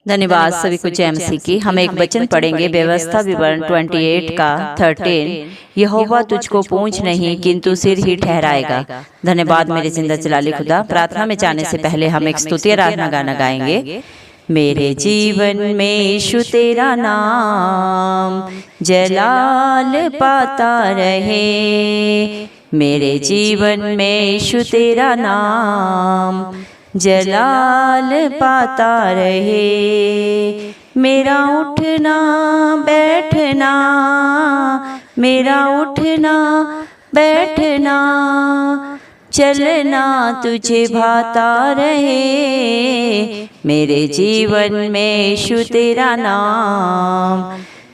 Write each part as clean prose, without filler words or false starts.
धन्यवाद सभी को जय मसीह की। हम एक वचन पढ़ेंगे व्यवस्था विवरण 28 का 13। यहोवा तुझको पूंछ नहीं किंतु सिर ही ठहराएगा। धन्यवाद मेरे जिंदा जलाली खुदा। प्रार्थना में जाने से पहले हम एक स्तुति आराधना गाना गाएंगे। मेरे जीवन में यीशु तेरा नाम जलाल पाता रहे। मेरे जीवन में यीशु तेरा नाम जलाल पाता रहे। मेरा उठना बैठना, मेरा उठना बैठना, चलना तुझे भाता रहे। मेरे जीवन में यीशु तेरा नाम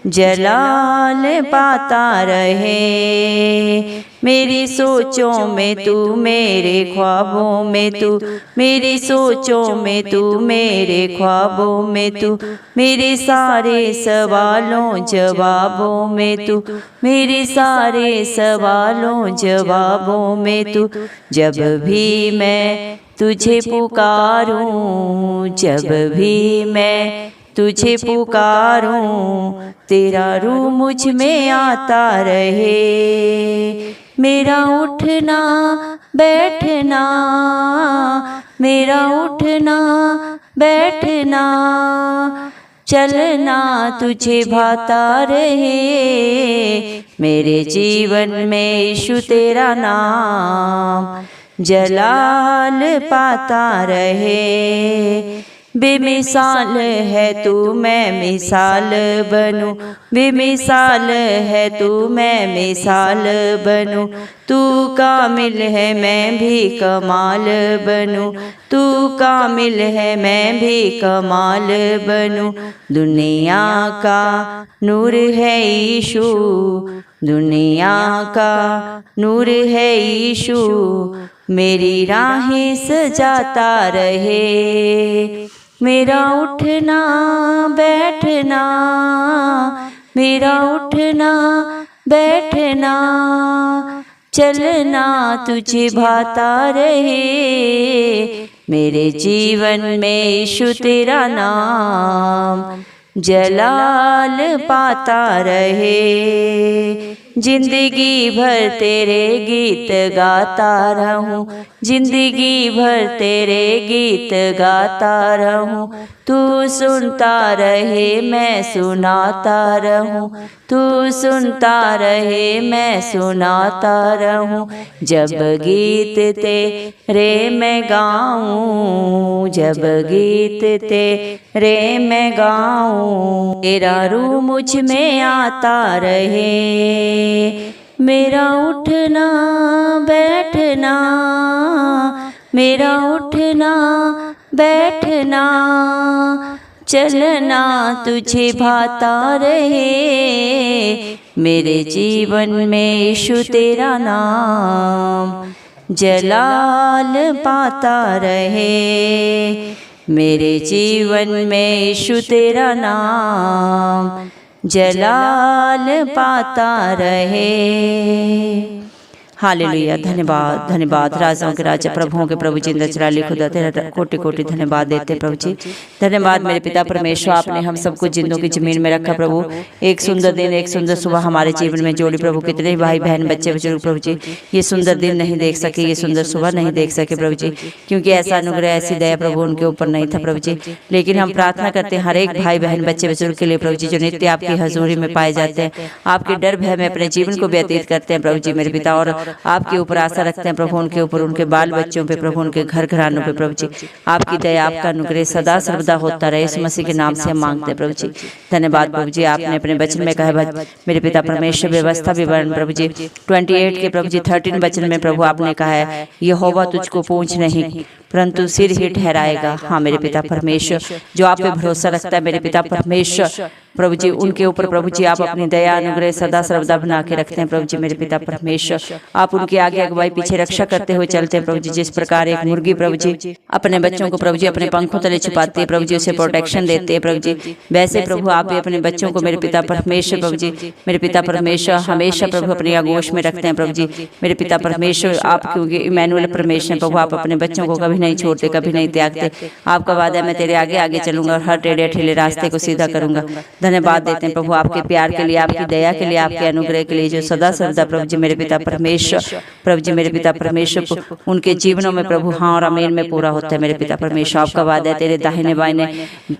जलाल पाता रहे। मेरी सोचों में तू, मेरे ख्वाबों में तू, मेरी सोचों में तू, मेरे ख्वाबों में तू, मेरे सारे सवालों जवाबों में तू, मेरे सारे सवालों जवाबों में तू। जब भी मैं तुझे पुकारूं, जब भी मैं तुझे पुकारूं, तेरा रूह मुझ में आता रहे। मेरा उठना बैठना, मेरा उठना बैठना, चलना तुझे भाता रहे। मेरे जीवन में यीशु तेरा नाम जलाल पाता रहे। बेमिसाल है तू, मैं मिसाल बनूं, बेमिसाल है तू, मैं मिसाल बनूं। तू कामिल है मैं भी कमाल बनूं, तू कामिल है मैं भी कमाल बनूं। दुनिया का नूर है यीशु, दुनिया का नूर है यीशु, मेरी राहें सजाता रहे। मेरा उठना बैठना, मेरा उठना बैठना, चलना तुझे भाता रहे। मेरे जीवन में यीशु तेरा नाम जलाल पाता रहे। जिंदगी भर तेरे गीत गाता रहूं, जिंदगी भर तेरे गीत गाता रहूं। तू सुनता रहे मैं सुनाता रहूं, तू सुनता रहे मैं सुनाता रहूं। जब गीत तेरे मैं गाऊं, जब गीत तेरे मैं गाऊं, तेरा रूह मुझ में आता रहे। मेरा उठना बैठना, मेरा उठना बैठना, चलना तुझे भाता रहे। मेरे जीवन में यीशु तेरा नाम जलाल पाता रहे। मेरे जीवन में यीशु तेरा नाम जलाल पाता रहे। हालेलुया। धन्यवाद धन्यवाद राजाओं के राजा प्रभुओं के प्रभु जिंदा जलाली खुदा तेरा कोटि कोटि धन्यवाद देते प्रभु जी। धन्यवाद मेरे पिता परमेश्वर, आपने हम सबको जिंदों की जमीन में रखा प्रभु। एक सुंदर दिन, एक सुंदर सुबह हमारे जीवन में जोड़ी प्रभु। कितने भाई बहन बच्चे बुजुर्ग प्रभु जी ये सुंदर दिन नहीं देख सके, ये सुंदर सुबह नहीं देख सके प्रभु जी, क्योंकि ऐसा अनुग्रह ऐसी दया प्रभु उनके ऊपर नहीं था प्रभु जी। लेकिन हम प्रार्थना करते हैं हर एक भाई बहन बच्चे बुजुर्ग के लिए प्रभु जी, जो नित्य आपकी हजूरी में पाए जाते हैं, आपके डर भय में अपने जीवन को व्यतीत करते हैं प्रभु जी मेरे पिता, और आपके ऊपर आशा रखते हैं प्रभु, उनके ऊपर, उनके बाल बच्चों पे प्रभु, उनके घर घरानों पे प्रभु जी आपकी दया आपका अनुग्रह सदा सर्वदा होता रहे। इस मसीह के नाम से हम मांगते हैं प्रभु जी। धन्यवाद प्रभु जी। आपने अपने वचन में कहा मेरे पिता परमेश्वर व्यवस्था विवरण प्रभु जी 28 के प्रभु जी 13 वचन में प्रभु आपने कहा है यहोवा तुझको पूंछ नहीं परंतु सिर ही ठहराएगा। हाँ मेरे पिता परमेश्वर, जो आप पे भरोसा रखता है मेरे पिता परमेश्वर, प्रभु जी उनके ऊपर प्रभु जी आप अपनी दया अनुग्रह सदा सर्वदा बना के रखते हैं प्रभु जी मेरे पिता परमेश्वर। आप उनके आगे अगुवाई पीछे रक्षा करते हुए चलते हैं प्रभु जी। जिस प्रकार एक मुर्गी प्रभु जी अपने बच्चों को प्रभु जी अपने पंखों तले छुपाती है प्रभु जी, उसे प्रोटेक्शन देते हैं प्रभु जी, वैसे प्रभु आप भी अपने बच्चों को मेरे पिता परमेश्वर प्रभु जी मेरे पिता परमेश्वर हमेशा प्रभु अपनी आगोश में रखते हैं प्रभु जी मेरे पिता परमेश्वर। आप क्योंकि इमैनुअल परमेश्वर प्रभु आप अपने बच्चों को कभी नहीं छोड़ते, कभी नहीं त्यागते। आपका वादा है मैं तेरे आगे आगे चलूंगा और हर टेढ़े ठेले रास्ते को सीधा करूंगा। धन्यवाद देते हैं प्रभु आपके प्यार के लिए, आपकी दया के लिए, आपके अनुग्रह के लिए जो सदा सर्वदा प्रभु जी मेरे पिता परमेश्वर प्रभु जी मेरे पिता परमेश्वर उनके जीवनों में प्रभु हाँ और आमीन में पूरा होता है मेरे पिता परमेश्वर। आपका वादा है तेरे दाहिने बाएं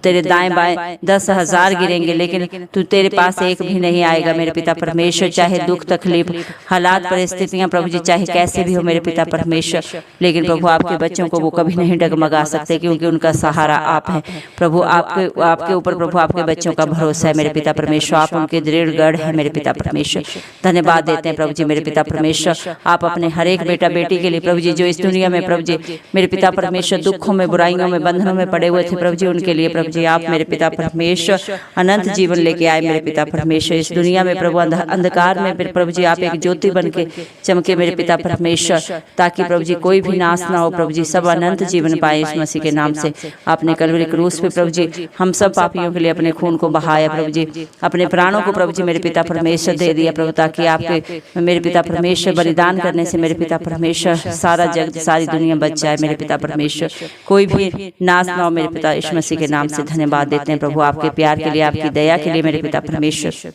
तेरे दाएं बाएं 10,000 गिरेंगे लेकिन तू तेरे पास एक भी नहीं आएगा मेरे पिता परमेश्वर। चाहे दुख तकलीफ हालात परिस्थितियां प्रभु जी चाहे कैसे भी हो मेरे पिता परमेश्वर, लेकिन प्रभु आपके बच्चों को वो कभी नहीं डगमगा सकते क्योंकि उनका सहारा आप है प्रभु। आपके ऊपर प्रभु आपके बच्चों का भरोसा है मेरे पिता परमेश्वर। आप उनके दृढ़ गढ़ है मेरे पिता परमेश्वर। धन्यवाद देते हैं प्रभु जी मेरे पिता परमेश्वर। आप अपने हर एक बेटा बेटी के लिए प्रभु जी जो इस दुनिया में प्रभु जी मेरे पिता परमेश्वर दुखों में बुराइयों में बंधनों में पड़े हुए थे प्रभु जी उनके लिए प्रभु जी आप मेरे पिता परमेश्वर अनंत जीवन लेके आए मेरे पिता परमेश्वर। इस दुनिया में प्रभु अंधकार में प्रभु जी आप एक ज्योति बन के चमके मेरे पिता परमेश्वर, ताकि प्रभु जी कोई भी नाश ना हो प्रभु जी, सब अनंत जीवन पाए इस मसीह के नाम से। आपने कलवरी क्रूस पे प्रभु जी हम सब पापियों के लिए अपने खून को बहाया प्रभु जी, अपने प्राणों को प्रभु जी मेरे पिता परमेश्वर दे दिया प्रभु, ताकि आपके मेरे पिता परमेश्वर बलिदान करने से मेरे पिता परमेश्वर सारा जगत सारी दुनिया बच जाए मेरे पिता परमेश्वर, कोई भी नाश ना हो मेरे पिता यीशु मसीह के नाम से। धन्यवाद देते हैं प्रभु आपके प्यार के लिए, आपकी दया के लिए मेरे पिता परमेश्वर।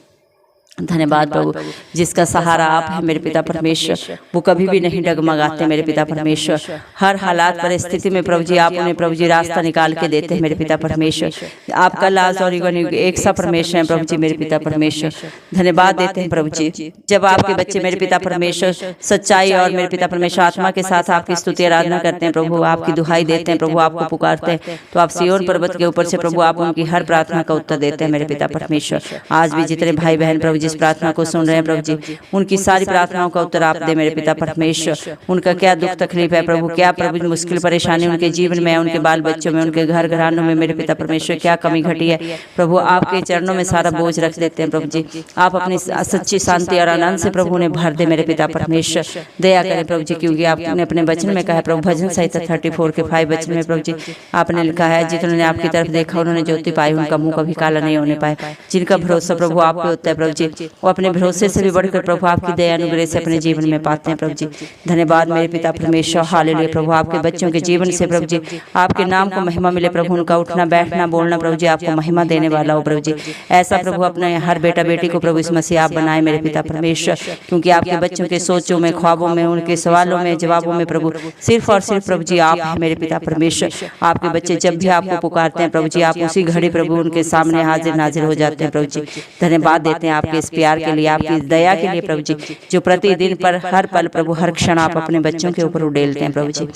धन्यवाद प्रभु जिसका सहारा आप है मेरे पिता परमेश्वर, वो कभी भी नहीं डगमगाते मेरे पिता परमेश्वर। हर हालात परिस्थिति में प्रभु जी आप उन्हें प्रभु जी रास्ता निकाल के देते हैं मेरे पिता परमेश्वर। आपका लाज और युग एक सा परमेश्वर है प्रभु जी मेरे पिता परमेश्वर। धन्यवाद देते हैं प्रभु जी जब आपके बच्चे मेरे पिता परमेश्वर सच्चाई और मेरे पिता परमेश्वर आत्मा के साथ आपकी स्तुति आराधना करते हैं प्रभु, आपकी दुहाई देते हैं प्रभु, आपको पुकारते हैं तो आप सिय्योन पर्वत के ऊपर से प्रभु आप उनकी हर प्रार्थना का उत्तर देते हैं मेरे पिता परमेश्वर। आज भी जितने भाई बहन प्रभु जिस प्रार्थना को सुन रहे हैं प्रभु जी उनकी सारी प्रार्थनाओं का उत्तर आप दे मेरे पिता परमेश्वर। उनका क्या दुख तकलीफ है प्रभु, क्या प्रभु मुश्किल परेशानी उनके जीवन में, उनके बाल बच्चों में, उनके घर घरानों में मेरे पिता परमेश्वर क्या कमी घटी है प्रभु, आपके चरणों में सारा बोझ रख देते हैं प्रभु जी। आप अपनी सच्ची शांति और आनंद से प्रभु उन्हें भर दे मेरे पिता परमेश्वर। दया करें प्रभु जी क्योंकि आपने अपने वचन में कहा है प्रभु, भजन संहिता 34 के 5 वचन में प्रभु जी आपने लिखा है जिन्होंने आपकी तरफ देखा उन्होंने ज्योति पाई, उनका मुंह कभी काला नहीं होने पाया। जिनका भरोसा प्रभु आप पे होता है प्रभु जी वो अपने भरोसे से भी बढ़कर प्रभु आपकी दया अनुग्रह से अपने जीवन में पाते हैं प्रभु जी। धन्यवाद मेरे पिता परमेश्वर। हालेलुया प्रभु आपके बच्चों के जीवन से प्रभु जी आपके नाम को महिमा मिले प्रभु, उनका उठना बैठना बोलना प्रभु जी आपको महिमा देने वाला हो प्रभु जी। ऐसा प्रभु अपने हर बेटा बेटी को प्रभु इस मसीह आप बनाए मेरे पिता परमेश्वर, क्योंकि आपके बच्चों के सोचों में ख्वाबों में उनके सवालों में जवाबों में प्रभु सिर्फ और सिर्फ प्रभु जी आप हैं मेरे पिता परमेश्वर। आपके बच्चे जब भी आपको पुकारते हैं प्रभु जी आप उसी घड़ी प्रभु उनके सामने हाजिर नाजिर हो जाते हैं प्रभु जी। धन्यवाद देते हैं आपके इस प्यार के लिए, आपकी दया के लिए प्रभु जी जो प्रतिदिन पर हर पल प्रभु हर क्षण आप अपने बच्चों के ऊपर उड़ेलते हैं प्रभु जी।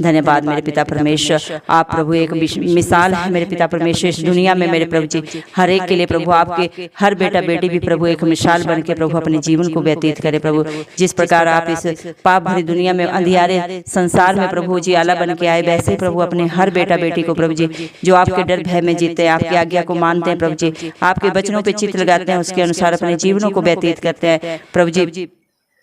धन्यवाद मेरे पिता परमेश्वर। आप प्रभु एक मिसाल है मेरे पिता परमेश्वर इस दुनिया में मेरे प्रभु जी हर एक के लिए प्रभु, आपके हर बेटा बेटी भी प्रभु एक मिसाल बन के प्रभु अपने जीवन को व्यतीत करे प्रभु। जिस प्रकार आप इस पाप भरी दुनिया में अंधियारे संसार में प्रभु जी आला बन के आए, वैसे प्रभु अपने हर बेटा बेटी को प्रभु जी जो आपके डर भय में जीते हैं, आपकी आज्ञा को मानते हैं प्रभु जी, आपके वचनों पे चित्त लगाते हैं, उसके अनुसार अपने जीवनों को व्यतीत करते हैं प्रभु जी,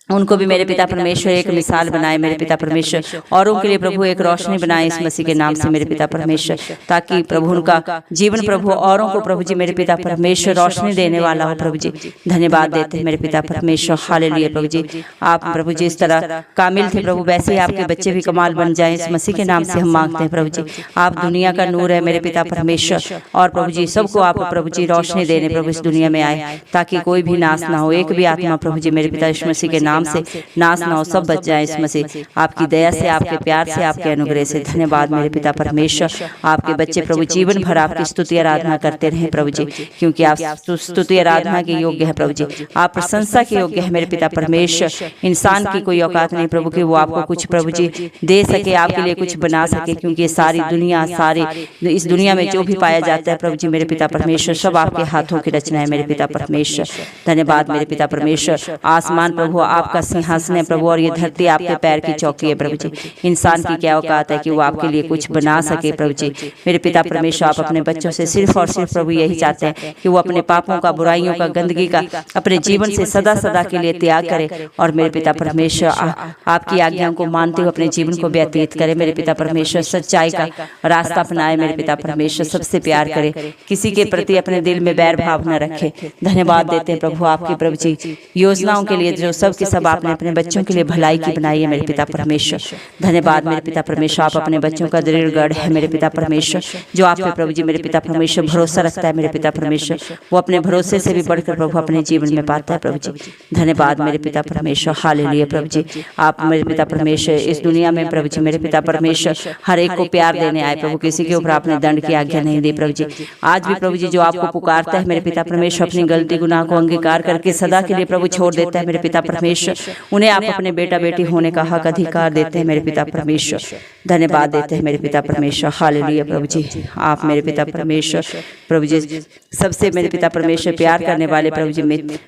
उनको भी मेरे पिता परमेश्वर एक मिसाल बनाए मेरे पिता परमेश्वर, और उनके लिए प्रभु एक रोशनी बनाए इस मसीह के नाम से मेरे पिता परमेश्वर, ताकि प्रभु उनका जीवन प्रभु औरों को प्रभु जी मेरे पिता परमेश्वर रोशनी देने वाला हो प्रभु जी। धन्यवाद देते हैं मेरे पिता परमेश्वर। हालेलुया प्रभु जी आप प्रभु जी इस तरह कामिल थे प्रभु, वैसे ही आपके बच्चे भी कमाल बन जाए इस मसीह के नाम से हम मांगते हैं प्रभु जी। आप दुनिया का नूर है मेरे पिता परमेश्वर, और प्रभु जी सबको आप प्रभु जी रोशनी देने प्रभु इस दुनिया में आए, ताकि कोई भी नाश ना हो, एक भी आत्मा प्रभु जी मेरे पिता यीशु मसीह के नाम से नाश ना हो, सब बच जाए इस मसीह आपकी दया से, आपके प्यार से, आपके अनुग्रह से। धन्यवाद मेरे पिता परमेश्वर। आपके बच्चे प्रभु जीवन भर आपकी स्तुति आराधना करते रहे प्रभु जी, क्योंकि आप स्तुति आराधना के योग्य है प्रभु जी, आप प्रशंसा के योग्य है मेरे पिता परमेश्वर। इंसान की कोई औकात नहीं प्रभु कि वो आपको कुछ प्रभु जी दे सके, आपके लिए कुछ बना सके, क्योंकि सारी दुनिया सारी इस दुनिया में जो भी पाया जाता है प्रभु जी मेरे पिता परमेश्वर सब आपके हाथों की रचना है मेरे पिता परमेश्वर। धन्यवाद मेरे पिता परमेश्वर। आसमान प्रभु आप आपका सिंहासन है प्रभु, और ये धरती आपके पैर की चौकी है प्रभु जी। इंसान की क्या औकात है कि वो आपके लिए कुछ बना सके प्रभु जी। मेरे पिता परमेश्वर, आप अपने बच्चों से सिर्फ और सिर्फ प्रभु यही चाहते हैं कि वो अपने पापों का, बुराइयों का, गंदगी का अपने जीवन से सदा सदा के लिए त्याग करे, और मेरे पिता परमेश्वर आपकी आज्ञाओं को मानते हुए अपने जीवन को व्यतीत करे। मेरे पिता परमेश्वर सच्चाई का रास्ता अपनाए। मेरे पिता परमेश्वर सबसे प्यार करे, किसी के प्रति अपने दिल में बैर भाव न रखे। धन्यवाद देते हैं प्रभु आपकी प्रभु जी योजनाओं के लिए, जो सब के सब आपने अपने बच्चों के लिए भलाई की बनाई है। मेरे पिता परमेश्वर धन्यवाद। मेरे पिता परमेश्वर, आप अपने बच्चों का दृढ़ गढ़ है। मेरे पिता परमेश्वर, जो आप पे प्रभु जी मेरे पिता परमेश्वर भरोसा रखता है, मेरे पिता परमेश्वर वो अपने भरोसे से भी बढ़कर प्रभु अपने जीवन में पाता है प्रभु जी। धन्यवाद मेरे पिता परमेश्वर, हालेलुया प्रभु जी। आप मेरे पिता परमेश्वर इस दुनिया में प्रभु जी मेरे पिता परमेश्वर हर एक को प्यार देने आए प्रभु, किसी के ऊपर आपने दंड की आज्ञा नहीं दी प्रभु जी। आज भी प्रभु जी जो आपको पुकारता है मेरे पिता परमेश्वर, अपनी गलती गुनाह को अंगीकार करके सदा के लिए प्रभु छोड़ देता है मेरे पिता परमेश्वर, उन्हें आप अपने बेटा बेटी होने का हक अधिकार देते हैं मेरे पिता परमेश्वर। धन्यवाद देते हैं मेरे पिता परमेश्वर, हालेलुया प्रभु जी। आप मेरे पिता परमेश्वर प्रभु जी सबसे मेरे पिता परमेश्वर प्यार करने वाले प्रभु जी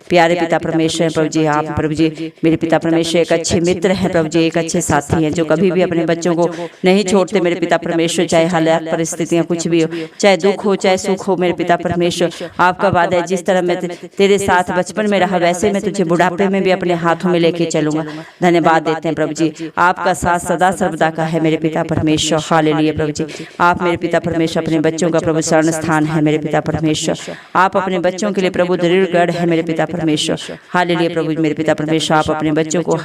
प्यारे पिता परमेश्वर प्रभु जी। आप प्रभु जी मेरे पिता परमेश्वर एक अच्छे मित्र हैं प्रभु जी, एक अच्छे साथी हैं, जो कभी भी अपने बच्चों को नहीं छोड़ते मेरे पिता परमेश्वर। चाहे हालात परिस्थितियां कुछ भी हो, चाहे दुख हो चाहे सुख हो, मेरे पिता परमेश्वर आपका वादा है जिस तरह मैं तेरे साथ बचपन में रहा, वैसे मैं तुझे बुढ़ापे में भी अपने हाथों में लेके चलूंगा। धन्यवाद देते हैं प्रभु जी, आपका साथ सदा सर्वदा का है मेरे पिता परमेश्वर, हालेलुया प्रभु जी। आप मेरे पिता परमेश्वर अपने बच्चों का प्रभु शरण स्थान है मेरे पिता परमेश्वर। आप अपने बच्चों के लिए प्रभु दृढ़ गढ़ है मेरे पिता परमेश्वर, हालेलुया प्रभु मेरे पिता परमेश्वर। आप अपने बच्चों को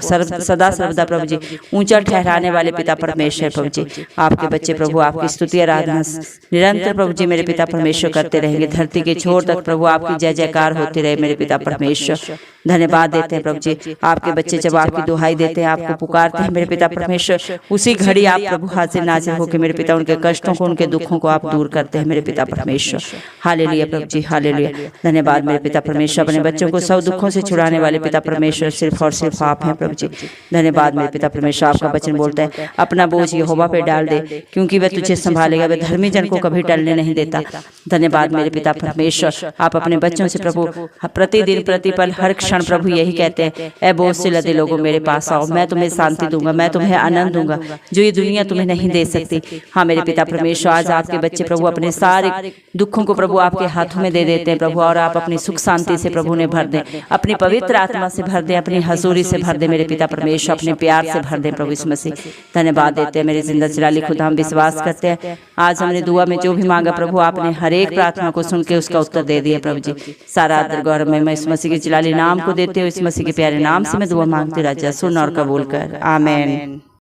सदा सर्वदा प्रभु जी ऊंचा ठहराने वाले पिता परमेश्वर प्रभु जी। आपके बच्चे प्रभु आपकी स्तुति आराधना निरंतर प्रभु जी मेरे पिता परमेश्वर करते रहेंगे। धरती के छोर तक प्रभु आपकी जय जयकार होती रहे मेरे पिता परमेश्वर। धन्यवाद देते हैं प्रभु जी। आपके बच्चे जब आपकी दुहाई देते हैं, आपको पुकारते हैं मेरे पिता परमेश्वर, उसी घड़ी आप प्रभु हाजिर नाजिर होकर मेरे पिता उनके कष्टों को, उनके दुखों को आप दूर करते हैं मेरे पिता परमेश्वर। हालेलुया प्रभु जी, हालेलुया। धन्यवाद मेरे पिता परमेश्वर, अपने बच्चों को सब दुखों से छुड़ाने वाले पिता परमेश्वर सिर्फ और सिर्फ आप हैं प्रभु जी। धन्यवाद मेरे पिता परमेश्वर। आपका वचन बोलता है अपना बोझ यहोवा पे डाल दे क्योंकि वह तुझे संभालेगा, वह धर्मी जन को कभी टलने नहीं देता। धन्यवाद मेरे पिता परमेश्वर। आप अपने बच्चों से प्रभु प्रतिदिन प्रतिपल हर क्षण प्रभु यही कहते हैं, ऐ बोझ से लदे लोगों मेरे पास आओ, मैं तुम्हें शांति दूंगा, मैं तुम्हें आनंद दूंगा जो ये दुनिया तुम्हें नहीं दे सकती। हाँ मेरे पिता परमेश्वर, आज आपके बच्चे प्रभु अपने सारे दुखों को प्रभु आपके हाथों में दे देते हैं प्रभु, और आप अपनी सुख शांति से प्रभु ने भर दें, अपनी पवित्र आत्मा से भर दें, अपनी हजूरी से भर दें मेरे पिता परमेश्वर, अपने प्यार से भर दें प्रभु यीशु मसीह। धन्यवाद देते हैं मेरे जिंदा चिराली खुदा, हम विश्वास करते हैं आज हमने दुआ में जो भी मांगा प्रभु आपने हर एक प्रार्थना को सुन के उसका उत्तर दे दिया प्रभु जी। सारा आदर गौरव मैं इस मसीह के चिलाली नाम को देते हुए इस मसीह के प्यारे नाम से मैं दुआ मांगती राजा, सुन और कबूल कर, आमीन।